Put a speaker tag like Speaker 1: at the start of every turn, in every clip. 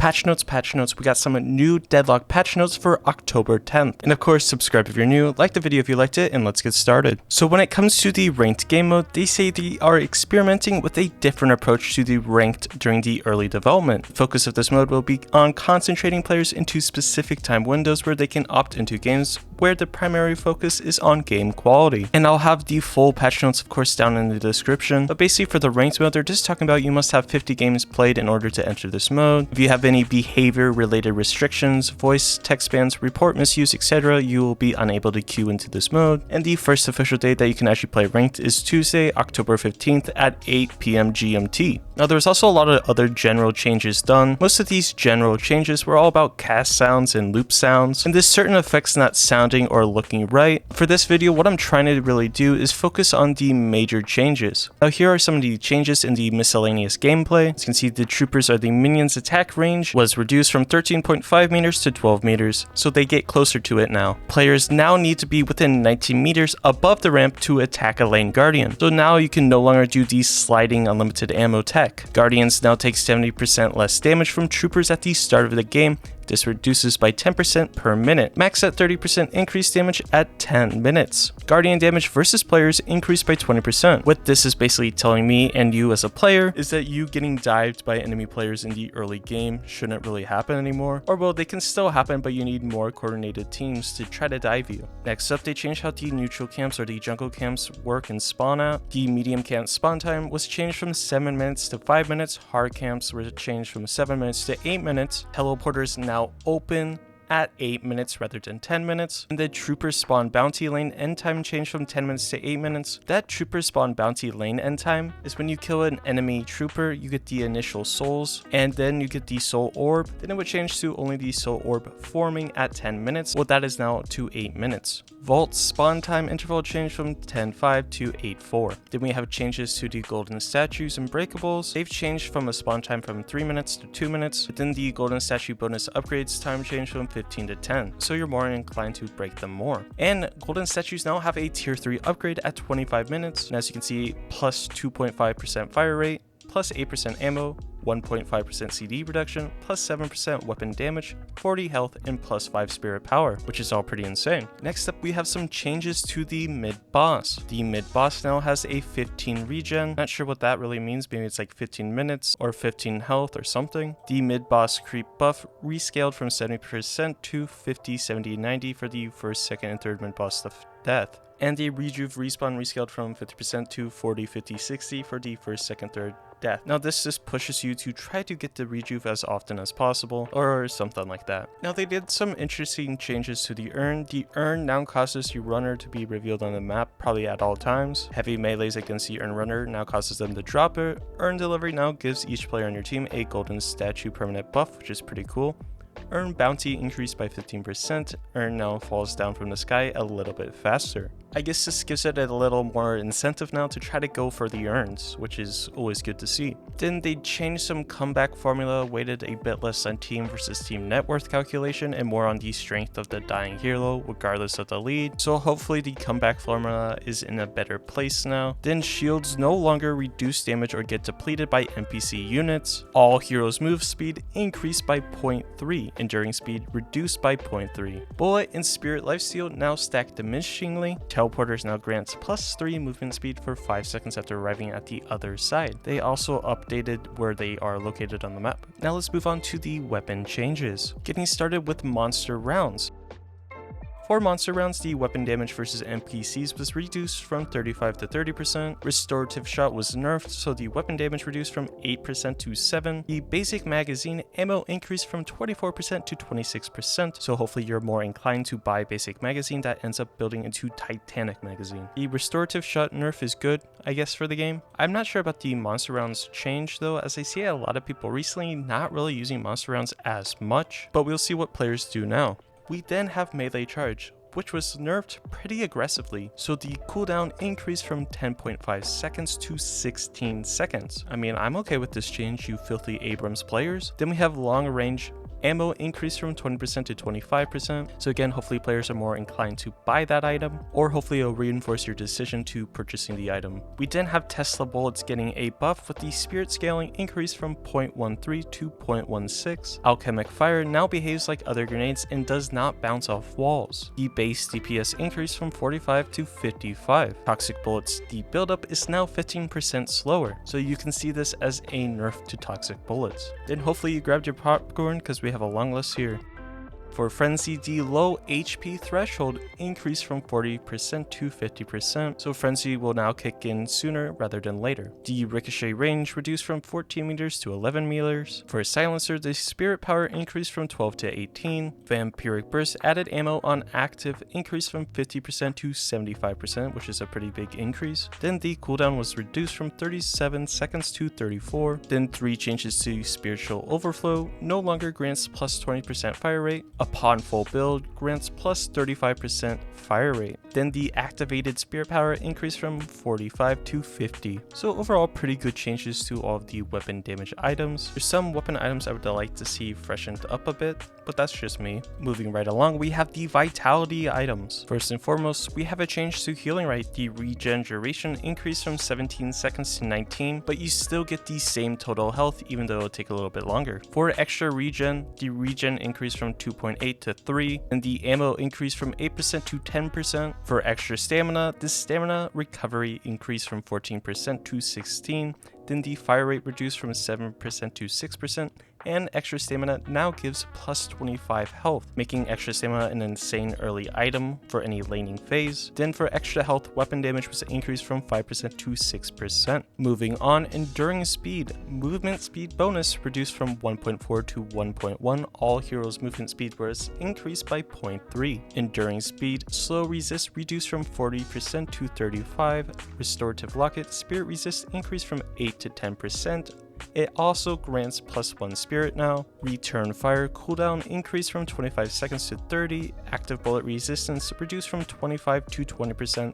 Speaker 1: Patch notes, we got some new Deadlock patch notes for October 10th. And of course, subscribe if you're new, like the video if you liked it, and let's get started. So when it comes to the ranked game mode, they say they are experimenting with a different approach to the ranked during the early development. The focus of this mode will be on concentrating players into specific time windows where they can opt into games where the primary focus is on game quality. And I'll have the full patch notes of course down in the description, but basically for the ranked mode, they're just talking about you must have 50 games played in order to enter this mode. If you have any behavior related restrictions, voice, text bans, report misuse, etc., you will be unable to queue into this mode. And the first official date that you can actually play ranked is Tuesday, October 15th at 8 PM GMT. Now there's also a lot of other general changes done. Most of these general changes were all about cast sounds and loop sounds, and there's certain effects not sounding or looking right. For this video, what I'm trying to really do is focus on the major changes. Now here are some of the changes in the miscellaneous gameplay. As you can see, the troopers or the minions attack range was reduced from 13.5 meters to 12 meters, so they get closer to it now. Players now need to be within 19 meters above the ramp to attack a lane guardian, so now you can no longer do the sliding unlimited ammo tech. Guardians now take 70% less damage from troopers at the start of the game. This reduces by 10% per minute. Max at 30% increased damage at 10 minutes. Guardian damage versus players increased by 20%. What this is basically telling me and you as a player is that you getting dived by enemy players in the early game shouldn't really happen anymore. Or well, they can still happen, but you need more coordinated teams to try to dive you. Next up, they changed how the neutral camps or the jungle camps work and spawn out. The medium camp spawn time was changed from 7 minutes to 5 minutes. Hard camps were changed from 7 minutes to 8 minutes. Teleporters now open at 8 minutes rather than 10 minutes. And the trooper spawn bounty lane end time changed from 10 minutes to 8 minutes. That trooper spawn bounty lane end time is when you kill an enemy trooper, you get the initial souls, and then you get the soul orb. Then it would change to only the soul orb forming at 10 minutes. Well, that is now to 8 minutes. Vault spawn time interval changed from 10:5 to 8:4. Then we have changes to the golden statues and breakables. They've changed from a spawn time from 3 minutes to 2 minutes. But then the golden statue bonus upgrades time changed from 15 to 10, so you're more inclined to break them more. And golden statues now have a tier 3 upgrade at 25 minutes, and as you can see, plus 2.5% fire rate, plus 8% ammo, 1.5% CD reduction, plus 7% weapon damage, 40 health, and plus 5 spirit power, which is all pretty insane. Next up, we have some changes to the mid-boss. The mid-boss now has a 15 regen. Not sure what that really means. Maybe it's like 15 minutes or 15 health or something. The mid-boss creep buff rescaled from 70% to 50, 70, 90 for the first, second, and third mid-boss death. And the rejuve respawn rescaled from 50% to 40, 50, 60 for the first, second, third death. Now this just pushes you to try to get the rejuve as often as possible, or something like that. Now they did some interesting changes to the urn. The urn now causes your runner to be revealed on the map probably at all times. Heavy melees against the urn runner now causes them to drop it. Urn delivery now gives each player on your team a golden statue permanent buff, which is pretty cool. Urn bounty increased by 15%. Urn now falls down from the sky a little bit faster. I guess this gives it a little more incentive now to try to go for the urns, which is always good to see. Then they changed some comeback formula, weighted a bit less on team versus team net worth calculation and more on the strength of the dying hero regardless of the lead. So hopefully the comeback formula is in a better place now. Then shields no longer reduce damage or get depleted by NPC units. All heroes move speed increased by 0.3, enduring speed reduced by 0.3. Bullet and spirit lifesteal now stack diminishingly. Teleporters now grants plus 3 movement speed for 5 seconds after arriving at the other side. They also updated where they are located on the map. Now let's move on to the weapon changes. Getting started with monster rounds. For monster rounds, the weapon damage versus NPCs was reduced from 35 to 30%. Restorative shot was nerfed, so the weapon damage reduced from 8% to 7%. The basic magazine ammo increased from 24% to 26%, so hopefully you're more inclined to buy basic magazine that ends up building into Titanic magazine. The restorative shot nerf is good, I guess, for the game. I'm not sure about the monster rounds change though, as I see a lot of people recently not really using monster rounds as much, but we'll see what players do now. We then have melee charge, which was nerfed pretty aggressively, so the cooldown increased from 10.5 seconds to 16 seconds. I mean, I'm okay with this change, you filthy Abrams players. Then we have long range ammo increased from 20% to 25%. So again, hopefully players are more inclined to buy that item, or hopefully it'll reinforce your decision to purchasing the item. We then have Tesla bullets getting a buff with the spirit scaling increase from 0.13 to 0.16. Alchemic fire now behaves like other grenades and does not bounce off walls. The base DPS increased from 45 to 55. Toxic bullets, the buildup is now 15% slower, so you can see this as a nerf to toxic bullets. Then hopefully you grabbed your popcorn because we have a long list here. For Frenzy, the low HP threshold increased from 40% to 50%, so Frenzy will now kick in sooner rather than later. The ricochet range reduced from 14 meters to 11 meters. For Silencer, the spirit power increased from 12 to 18. Vampiric Burst added ammo on active increased from 50% to 75%, which is a pretty big increase. Then the cooldown was reduced from 37 seconds to 34. Then 3 changes to Spiritual Overflow, no longer grants plus 20% fire rate. Upon full build, grants plus 35% fire rate. Then the activated spirit power increased from 45 to 50. So overall, pretty good changes to all of the weapon damage items. There's some weapon items I would like to see freshened up a bit, but that's just me. Moving right along, we have the vitality items. First and foremost, we have a change to healing rate. The regen duration increased from 17 seconds to 19, but you still get the same total health even though it'll take a little bit longer. For extra regen, the regen increased from 2.8 to 3, and the ammo increased from 8% to 10%. For extra stamina, the stamina recovery increased from 14% to 16%. Then the fire rate reduced from 7% to 6%, and extra stamina now gives plus 25 health, making extra stamina an insane early item for any laning phase. Then for extra health, weapon damage was increased from 5% to 6%. Moving on, enduring speed. Movement speed bonus reduced from 1.4 to 1.1. All heroes' movement speed was increased by 0.3. Enduring speed, slow resist reduced from 40% to 35%. Restorative locket, spirit resist increased from 8 to 10%. It also grants plus 1 spirit now. Return fire cooldown increased from 25 seconds to 30. Active bullet resistance reduced from 25 to 20%.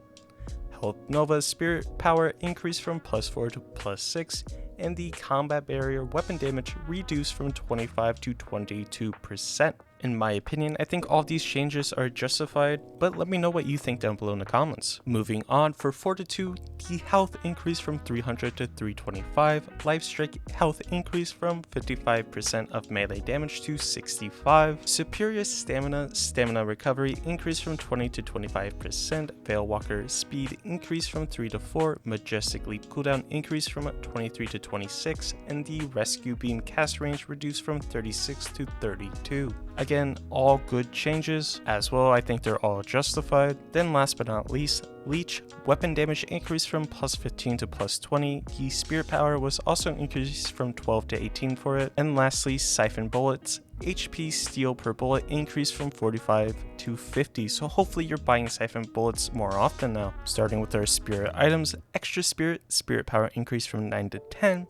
Speaker 1: Health Nova spirit power increased from plus 4 to plus 6. And the combat barrier weapon damage reduced from 25 to 22%. In my opinion, I think all of these changes are justified, but let me know what you think down below in the comments. Moving on, for Fortitude, the health increased from 300 to 325, Life Strike health increased from 55% of melee damage to 65, Superior Stamina recovery increased from 20 to 25%, Veil Walker speed increased from 3 to 4, Majestic Leap cooldown increased from 23 to 26, and the Rescue Beam cast range reduced from 36 to 32. Again, all good changes as well. I think they're all justified. Then last but not least, Leech weapon damage increased from plus 15 to plus 20. The spirit power was also increased from 12 to 18 for it. And lastly, Siphon bullets. HP steal per bullet increased from 45 to 50, so hopefully you're buying Siphon bullets more often now. Starting with our spirit items, extra spirit power increased from 9 to 10.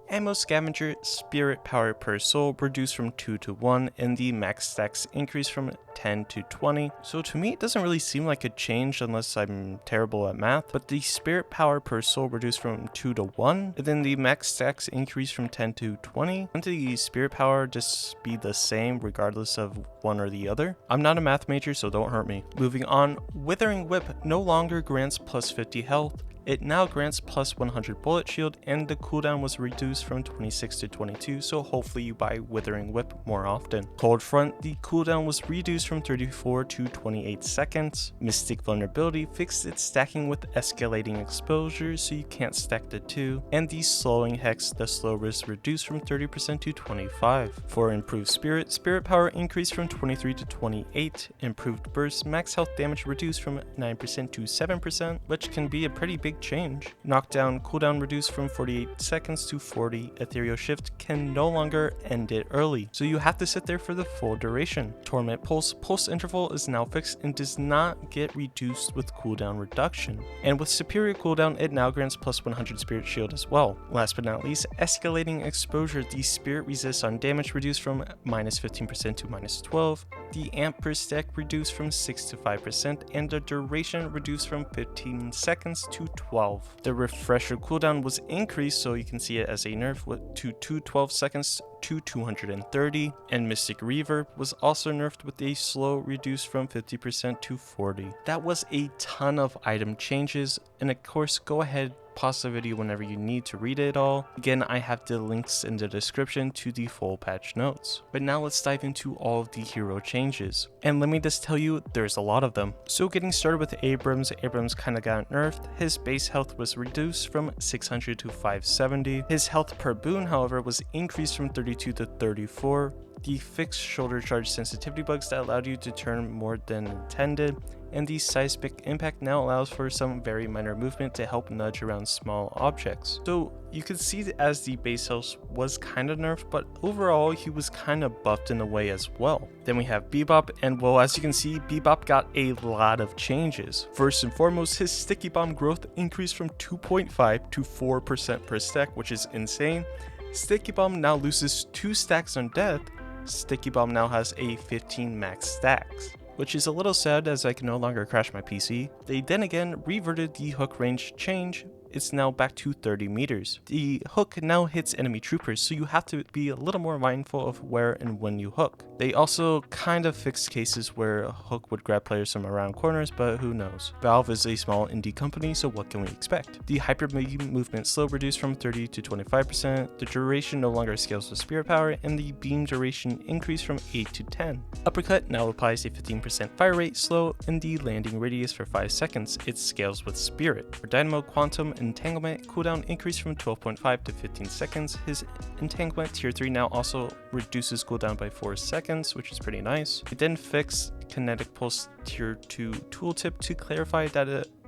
Speaker 1: Ammo Scavenger, spirit power per soul reduced from 2 to 1, and the max stacks increased from 10 to 20. So to me, it doesn't really seem like a change unless I'm terrible at math, but the spirit power per soul reduced from 2 to 1, and then the max stacks increased from 10 to 20. Wouldn't the spirit power just be the same regardless of one or the other? I'm not a math major, so don't hurt me. Moving on, Withering Whip no longer grants plus 50 health. It now grants plus 100 bullet shield, and the cooldown was reduced from 26 to 22, so hopefully you buy Withering Whip more often. Cold Front, the cooldown was reduced from 34 to 28 seconds. Mystic Vulnerability fixed its stacking with escalating exposure, so you can't stack the two. And the Slowing Hex, the slow risk reduced from 30% to 25. For Improved spirit power increased from 23 to 28. Improved Burst, max health damage reduced from 9% to 7%, which can be a pretty big change. Knockdown cooldown reduced from 48 seconds to 40. Ethereal Shift can no longer end it early, so you have to sit there for the full duration. Torment Pulse interval is now fixed and does not get reduced with cooldown reduction. And with Superior cooldown, it now grants plus 100 Spirit Shield as well. Last but not least, Escalating Exposure, the Spirit resist on damage reduced from minus 15% to minus 12. The amp per stack reduced from 6 to 5%, and the duration reduced from 15 seconds to 12. The refresher cooldown was increased, so you can see it as a nerf, to 2 12 seconds to 230, and Mystic Reverb was also nerfed with a slow reduced from 50% to 40. That was a ton of item changes, and of course go ahead, pause the video whenever you need to read it all. Again, I have the links in the description to the full patch notes. But now let's dive into all of the hero changes. And let me just tell you, there's a lot of them. So getting started with Abrams kind of got nerfed. His base health was reduced from 600 to 570. His health per boon, however, was increased from 32 to 34. The fixed shoulder charge sensitivity bugs that allowed you to turn more than intended, and the seismic impact now allows for some very minor movement to help nudge around small objects. So you can see that as the base health was kind of nerfed, but overall he was kind of buffed in a way as well. Then we have Bebop, and well, as you can see, Bebop got a lot of changes. First and foremost, his sticky bomb growth increased from 2.5 to 4% per stack, which is insane. Sticky bomb now loses 2 stacks on death. Sticky Bomb now has a 15 max stacks, which is a little sad as I can no longer crash my PC. They then again reverted the hook range change. It's now back to 30 meters. The hook now hits enemy troopers, so you have to be a little more mindful of where and when you hook. They also kind of fixed cases where a hook would grab players from around corners, but who knows. Valve is a small indie company, so what can we expect? The hyper beam movement slow reduced from 30 to 25%, the duration no longer scales with spirit power, and the beam duration increased from 8 to 10. Uppercut now applies a 15% fire rate slow, and the landing radius for 5 seconds, it scales with spirit. For Dynamo Quantum Entanglement, cooldown increased from 12.5 to 15 seconds. His Entanglement tier 3 now also reduces cooldown by 4 seconds, which is pretty nice. It then fixed Kinetic Pulse tier 2 tooltip to clarify that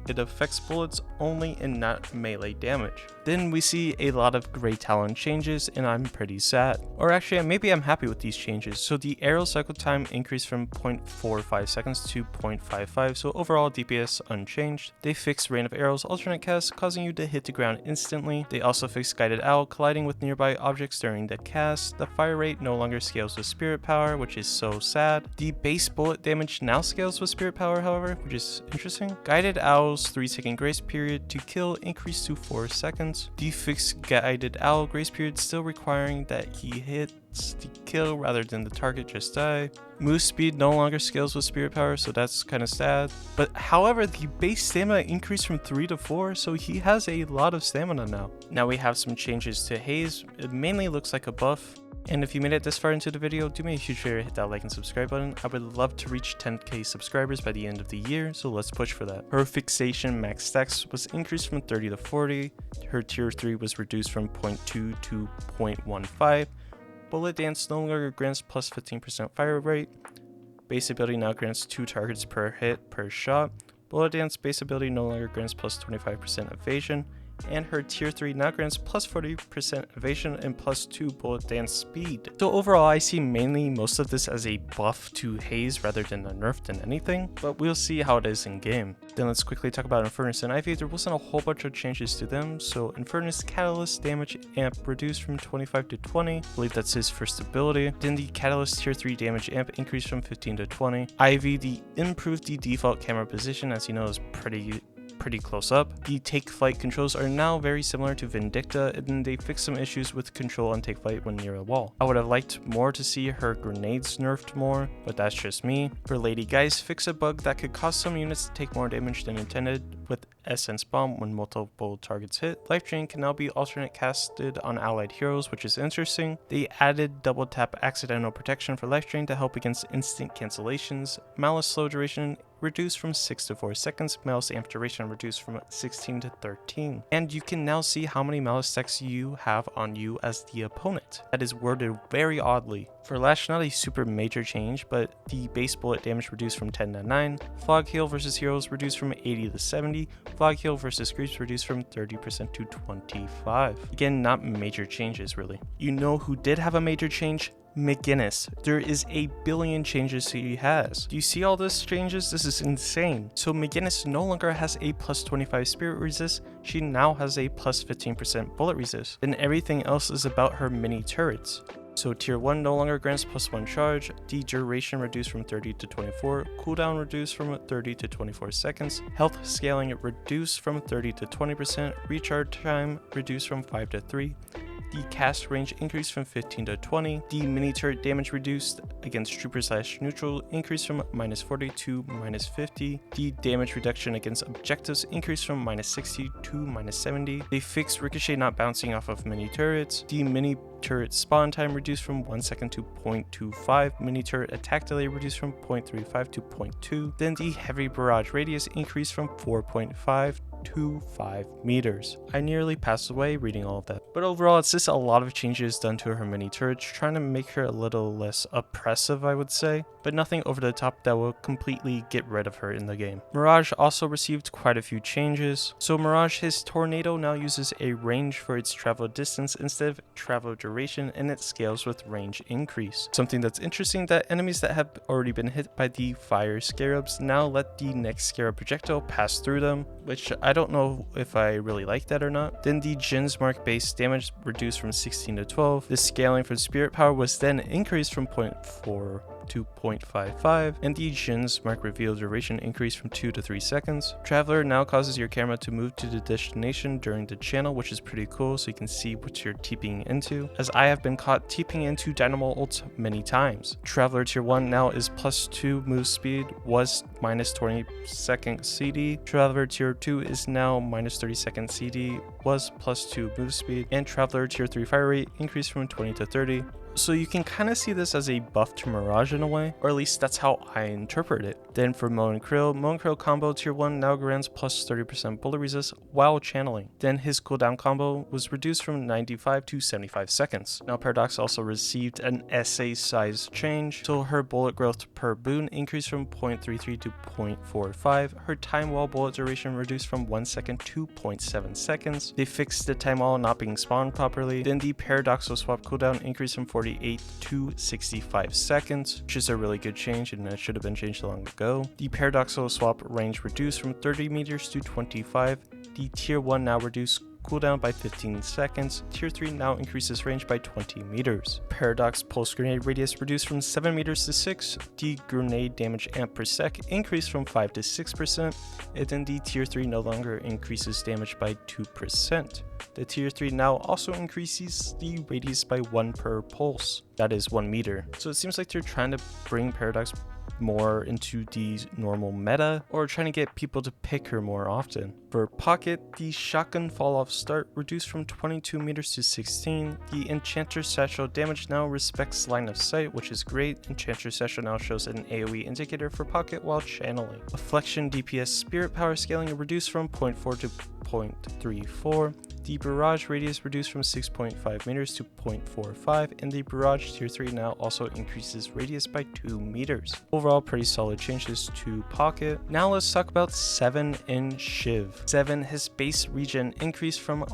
Speaker 1: it affects bullets only and not melee damage. Then we see a lot of Grey Talon changes, and I'm pretty sad. Or actually, maybe I'm happy with these changes. So the arrow cycle time increased from 0.45 seconds to 0.55, so overall DPS unchanged. They fixed Rain of Arrows alternate cast, causing you to hit the ground instantly. They also fixed Guided Owl colliding with nearby objects during the cast. The fire rate no longer scales with spirit power, which is so sad. The base bullet damage now scales with spirit power, however, which is interesting. Guided Owl's 3-second grace period to kill increased to 4 seconds. The fixed Guided Owl grace period still requiring that he hits the kill rather than the target just die. Move speed no longer scales with spirit power, so that's kind of sad. But however, the base stamina increased from 3 to 4, so he has a lot of stamina now. Now we have some changes to Haze. It mainly looks like a buff. And if you made it this far into the video, do me a huge favor, hit that like and subscribe button. I would love to reach 10k subscribers by the end of the year, so let's push for that. Her fixation max stacks was increased from 30 to 40. Her tier 3 was reduced from 0.2 to 0.15. Bullet Dance no longer grants plus 15% fire rate. Base ability now grants 2 targets per hit per shot. Bullet Dance base ability no longer grants plus 25% evasion. And her tier 3 now grants plus 40% evasion and plus 2 bullet dance speed. So overall, I see mainly most of this as a buff to Haze rather than a nerf than anything, but we'll see how it is in game. Then let's quickly talk about Infernus and Ivy. There wasn't a whole bunch of changes to them. So Infernus Catalyst damage amp reduced from 25 to 20. I believe that's his first ability. Then the Catalyst tier 3 damage amp increased from 15 to 20. Ivy, the improved the default camera position, as you know, is pretty close up. The take flight controls are now very similar to Vindicta, and then they fixed some issues with control on take flight when near a wall. I would have liked more to see her grenades nerfed more, but that's just me. For Lady Guys, fix a bug that could cause some units to take more damage than intended with Essence Bomb when multiple targets hit. Life Drain can now be alternate casted on allied heroes, which is interesting. They added double tap accidental protection for Life Drain to help against instant cancellations. Malice slow duration reduced from 6 to 4 seconds. Malice amp duration reduced from 16 to 13. And you can now see how many Malice stacks you have on you as the opponent. That is worded very oddly. For Lash, not a super major change, but the base bullet damage reduced from 10 to 9. Fog Heal versus heroes reduced from 80 to 70. Fog Heal versus creeps reduced from 30% to 25. Again, not major changes really. You know who did have a major change? McGinnis. There is a billion changes he has. Do you see all these changes? This is insane. So McGinnis no longer has a plus 25 spirit resist, she now has a plus 15% bullet resist. And everything else is about her mini turrets. So tier 1 no longer grants plus 1 charge, the duration reduced from 30 to 24, cooldown reduced from 30 to 24 seconds, health scaling reduced from 30 to 20%, recharge time reduced from 5 to 3, The cast range increased from 15 to 20. The mini turret damage reduced against trooper/neutral increased from -40 to -50. The damage reduction against objectives increased from -60 to -70. They fixed ricochet not bouncing off of mini turrets. The mini turret spawn time reduced from 1 second to 0.25. Mini turret attack delay reduced from 0.35 to 0.2. Then the heavy barrage radius increased from 4.5 to 5 meters. I nearly passed away reading all of that. But overall, it's just a lot of changes done to her mini turrets, trying to make her a little less oppressive, I would say, but nothing over the top that will completely get rid of her in the game. Mirage also received quite a few changes. So Mirage, his Tornado now uses a range for its travel distance instead of travel duration, and it scales with range increase. Something that's interesting, that enemies that have already been hit by the fire scarabs now let the next scarab projectile pass through them, which I don't know if I really like that or not. Then the Jin's Mark base damage reduced from 16 to 12. The scaling for spirit power was then increased from 0.4 to 0.55, and the Jin's Mark reveal duration increased from 2 to 3 seconds. Traveler now causes your camera to move to the destination during the channel, which is pretty cool, so you can see what you're TPing into, as I have been caught TPing into Dynamo ults many times. Traveler tier 1 now is +2 move speed, was -20 second CD. Traveler tier 2 is now -30 second CD, was +2 move speed, and Traveler tier 3 fire rate increased from 20 to 30. So you can kind of see this as a buff to Mirage in a way, or at least that's how I interpret it. Then for Mo and Krill combo tier 1 now grants +30% bullet resist while channeling. Then his cooldown combo was reduced from 95 to 75 seconds. Now Paradox also received an SA size change, so her bullet growth per boon increased from 0.33 to 0.45. Her time while bullet duration reduced from 1 second to 0.7 seconds. They fixed the time while not being spawned properly. Then the Paradoxal swap cooldown increased from 48 to 65 seconds, which is a really good change, and that should have been changed long ago. The Paradoxal swap range reduced from 30 meters to 25. The tier 1 now reduced cooldown by 15 seconds. Tier 3 now increases range by 20 meters. Paradox pulse grenade radius reduced from 7 meters to 6. The grenade damage amp per sec increased from 5 to 6%, and then the tier 3 no longer increases damage by 2%. The tier 3 now also increases the radius by 1 per pulse, that is 1 meter. So it seems like they're trying to bring Paradox more into the normal meta, or trying to get people to pick her more often. For Pocket, the shotgun fall off start reduced from 22 meters to 16. The Enchanter Satchel damage now respects line of sight, which is great. Enchanter Satchel now shows an AoE indicator for Pocket while channeling. Affliction DPS spirit power scaling reduced from 0.4 to 0.34. The barrage radius reduced from 6.5 meters to 0.45, and the barrage tier 3 now also increases radius by 2 meters. Overall, pretty solid changes to Pocket. Now let's talk about 7 in Shiv. 7, his base regen increased from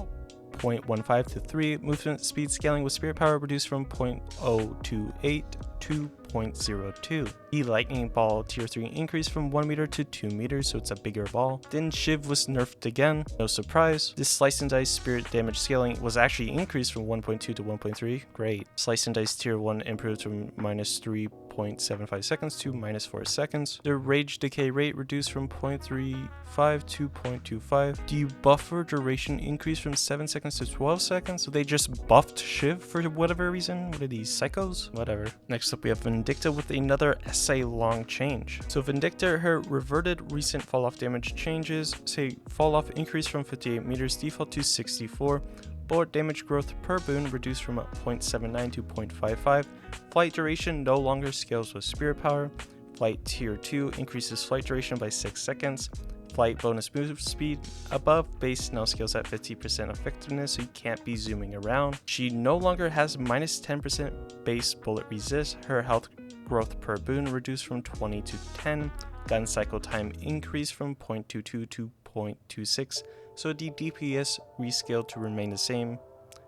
Speaker 1: 0.15 to 3. Movement speed scaling with spirit power reduced from 0.028 to 0.02. The lightning ball tier 3 increased from 1 meter to 2 meters, so it's a bigger ball. Then Shiv was nerfed again, no surprise. This slice and dice spirit damage scaling was actually increased from 1.2 to 1.3, great. Slice and dice tier 1 improved from -3.75 seconds to -4 seconds. The rage decay rate reduced from 0.35 to 0.25. The buffer duration increased from 7 seconds to 12 seconds, so they just buffed Shiv for whatever reason. What are these, psychos? Whatever. Next up we have Vindicta with another SA long change. So Vindicta, her reverted recent fall off damage changes, say fall off increased from 58 meters default to 64. Bullet damage growth per boon reduced from 0.79 to 0.55. Flight duration no longer scales with spirit power. Flight tier 2 increases flight duration by 6 seconds. Flight bonus move speed above base now scales at 50% effectiveness, so you can't be zooming around. She no longer has -10% base bullet resist. Her health growth per boon reduced from 20 to 10. Gun cycle time increased from 0.22 to 0.26, so the DPS rescaled to remain the same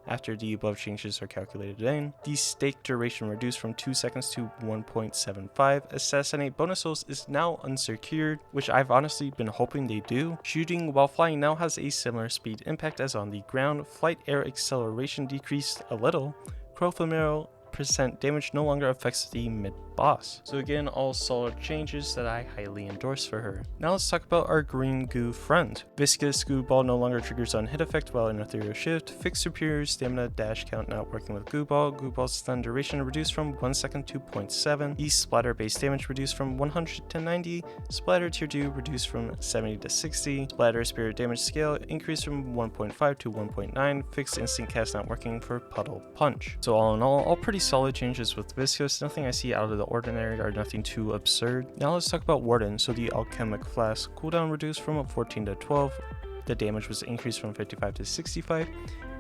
Speaker 1: after the above changes are calculated in. The stake duration reduced from 2 seconds to 1.75. Assassinate bonus souls is now unsecured, which I've honestly been hoping they do. Shooting while flying now has a similar speed impact as on the ground. Flight air acceleration decreased a little. Crowflamero 50% damage no longer affects the mid-boss. So again, all solid changes that I highly endorse for her. Now let's talk about our green goo friend. Viscous goo ball no longer triggers on hit effect while in ethereal shift. Fixed superior stamina dash count not working with goo ball. Goo ball's stun duration reduced from 1 second to 0.7. The splatter base damage reduced from 100 to 90. Splatter tier 2 reduced from 70 to 60. Splatter spirit damage scale increased from 1.5 to 1.9. Fixed instant cast not working for puddle punch. So all in all pretty solid changes with Viscous. Nothing I see out of the ordinary or nothing too absurd. Now let's talk about Warden. So the alchemic flask cooldown reduced from 14 to 12. The damage was increased from 55 to 65.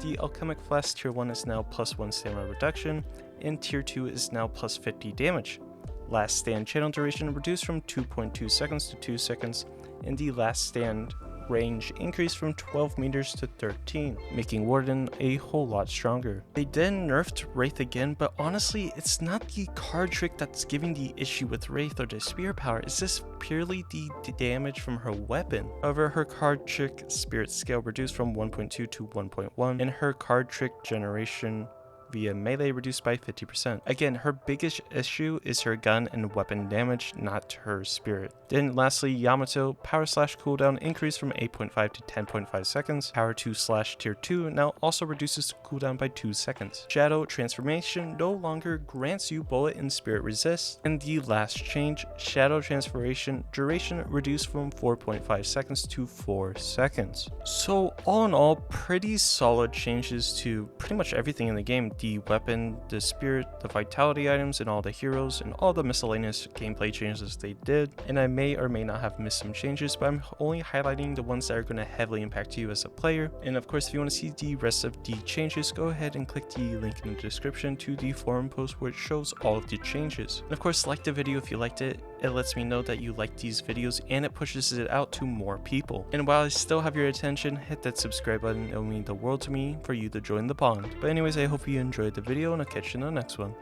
Speaker 1: The alchemic flask tier 1 is now plus 1 stamina reduction, and tier 2 is now plus 50 damage. Last stand channel duration reduced from 2.2 seconds to 2 seconds, and the last stand range increased from 12 meters to 13, making Warden a whole lot stronger. They did nerfed Wraith again, but honestly, it's not the card trick that's giving the issue with Wraith or the spear power, it's just purely the damage from her weapon. However, her card trick spirit scale reduced from 1.2 to 1.1, and her card trick generation via melee reduced by 50%. Again, her biggest issue is her gun and weapon damage, not her spirit. Then lastly, Yamato, power slash cooldown increased from 8.5 to 10.5 seconds. Power 2 slash tier 2 now also reduces cooldown by 2 seconds. Shadow transformation no longer grants you bullet and spirit resist. And the last change, shadow transformation duration reduced from 4.5 seconds to 4 seconds. So all in all, pretty solid changes to pretty much everything in the game. The weapon, the spirit, the vitality items, and all the heroes, and all the miscellaneous gameplay changes they did. And I may or may not have missed some changes, but I'm only highlighting the ones that are going to heavily impact you as a player. And of course, if you want to see the rest of the changes, go ahead and click the link in the description to the forum post where it shows all of the changes. And of course, like the video if you liked it. It lets me know that you like these videos and it pushes it out to more people. And while I still have your attention, hit that subscribe button. It will mean the world to me for you to join the bond. But anyways, I hope you enjoyed the video and I'll catch you in the next one.